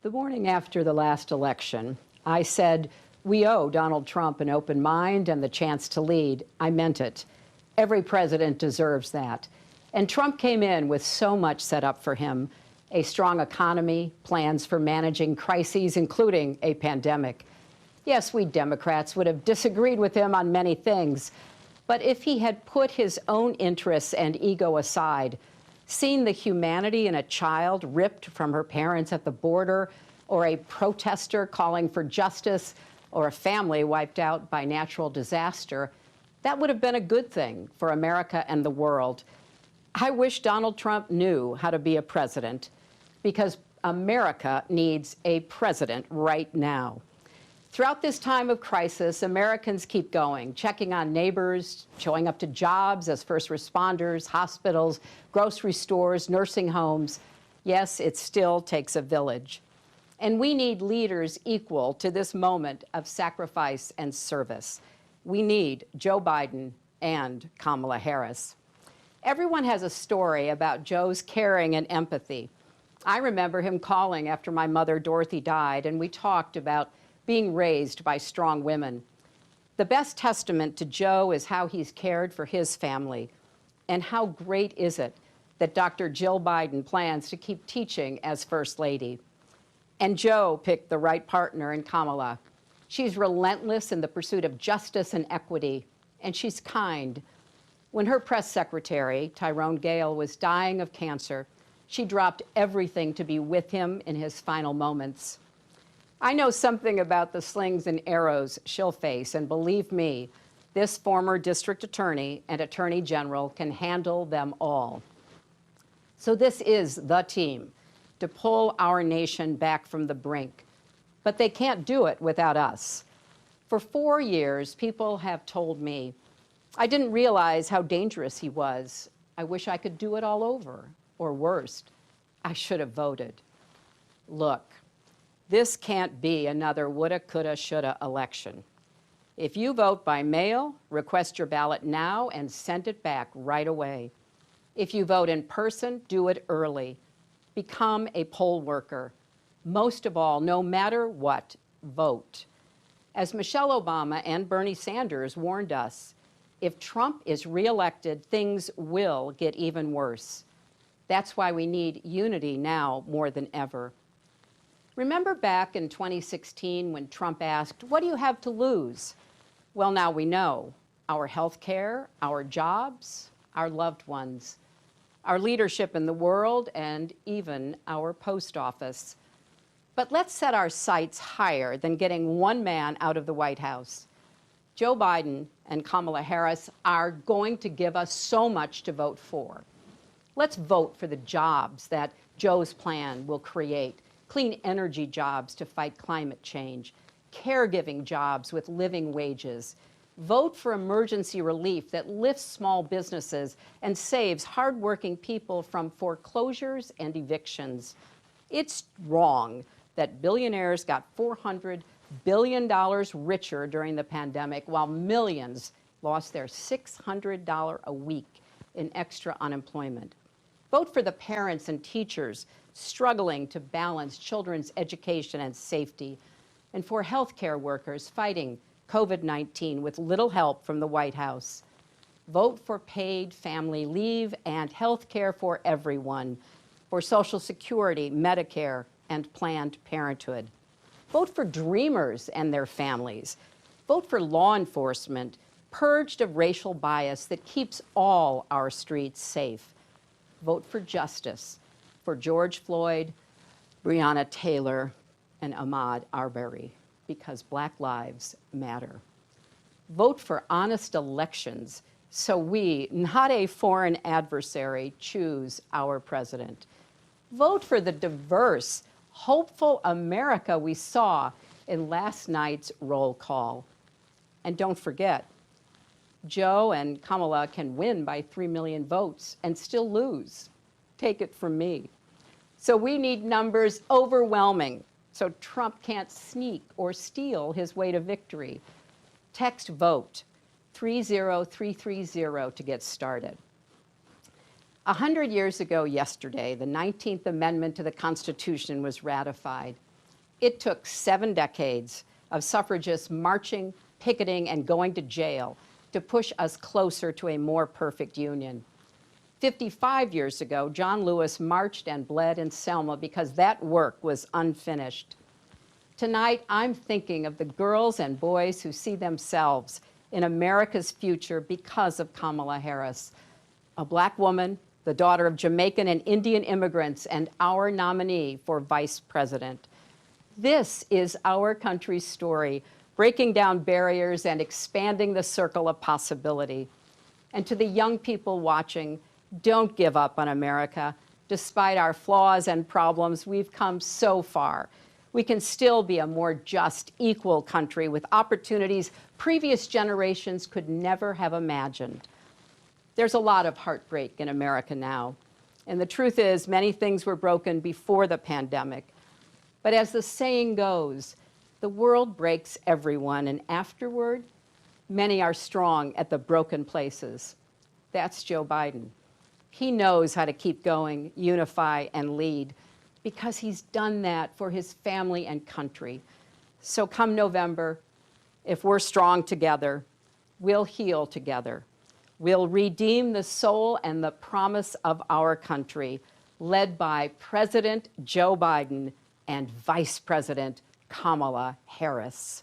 The morning after the last election, I said, we owe Donald Trump an open mind and the chance to lead. I meant it. Every president deserves that. And Trump came in with so much set up for him: a strong economy, plans for managing crises, including a pandemic. Yes, we Democrats would have disagreed with him on many things, but if he had put his own interests and ego aside, seen the humanity in a child ripped from her parents at the border, or a protester calling for justice, or a family wiped out by natural disaster, that would have been a good thing for America and the world. I wish Donald Trump knew how to be a president, because America needs a president right now. Throughout this time of crisis, Americans keep going, checking on neighbors, showing up to jobs as first responders, hospitals, grocery stores, nursing homes. Yes, it still takes a village. And we need leaders equal to this moment of sacrifice and service. We need Joe Biden and Kamala Harris. Everyone has a story about Joe's caring and empathy. I remember him calling after my mother, Dorothy, died, and we talked about being raised by strong women. The best testament to Joe is how he's cared for his family. And how great is it that Dr. Jill Biden plans to keep teaching as First Lady. And Joe picked the right partner in Kamala. She's relentless in the pursuit of justice and equity, and she's kind. When her press secretary, Tyrone Gale, was dying of cancer, she dropped everything to be with him in his final moments. I know something about the slings and arrows she'll face, and believe me, this former district attorney and attorney general can handle them all. So this is the team to pull our nation back from the brink. But they can't do it without us. For 4 years, people have told me, I didn't realize how dangerous he was. I wish I could do it all over. Or worst, I should have voted. Look, this can't be another woulda, coulda, shoulda election. If you vote by mail, request your ballot now and send it back right away. If you vote in person, do it early. Become a poll worker. Most of all, no matter what, vote. As Michelle Obama and Bernie Sanders warned us, if Trump is reelected, things will get even worse. That's why we need unity now more than ever. Remember back in 2016 when Trump asked, what do you have to lose? Well, now we know. Our health care, our jobs, our loved ones, our leadership in the world, and even our post office. But let's set our sights higher than getting one man out of the White House. Joe Biden and Kamala Harris are going to give us so much to vote for. Let's vote for the jobs that Joe's plan will create. Clean energy jobs to fight climate change, caregiving jobs with living wages. Vote for emergency relief that lifts small businesses and saves hardworking people from foreclosures and evictions. It's wrong that billionaires got $400 billion richer during the pandemic, while millions lost their $600 a week in extra unemployment. Vote for the parents and teachers struggling to balance children's education and safety, and for healthcare workers fighting COVID-19 with little help from the White House. Vote for paid family leave and health care for everyone, for Social Security, Medicare, and Planned Parenthood. Vote for dreamers and their families. Vote for law enforcement purged of racial bias that keeps all our streets safe. Vote for justice for George Floyd, Breonna Taylor, and Ahmaud Arbery, because Black lives matter. Vote for honest elections so we, not a foreign adversary, choose our president. Vote for the diverse, hopeful America we saw in last night's roll call. And don't forget, Joe and Kamala can win by 3 million votes and still lose. Take it from me. So we need numbers overwhelming so Trump can't sneak or steal his way to victory. Text VOTE 30330 to get started. 100 years ago yesterday, the 19th Amendment to the Constitution was ratified. It took 7 decades of suffragists marching, picketing, and going to jail to push us closer to a more perfect union. 55 years ago, John Lewis marched and bled in Selma because that work was unfinished. Tonight, I'm thinking of the girls and boys who see themselves in America's future because of Kamala Harris, a Black woman, the daughter of Jamaican and Indian immigrants, and our nominee for vice president. This is our country's story, breaking down barriers and expanding the circle of possibility. And to the young people watching, don't give up on America. Despite our flaws and problems, we've come so far. We can still be a more just, equal country with opportunities previous generations could never have imagined. There's a lot of heartbreak in America now. And the truth is, many things were broken before the pandemic. But as the saying goes, the world breaks everyone, and afterward, many are strong at the broken places. That's Joe Biden. He knows how to keep going, unify, and lead, because he's done that for his family and country. So come November, if we're strong together, we'll heal together. We'll redeem the soul and the promise of our country, led by President Joe Biden and Vice President Kamala Harris.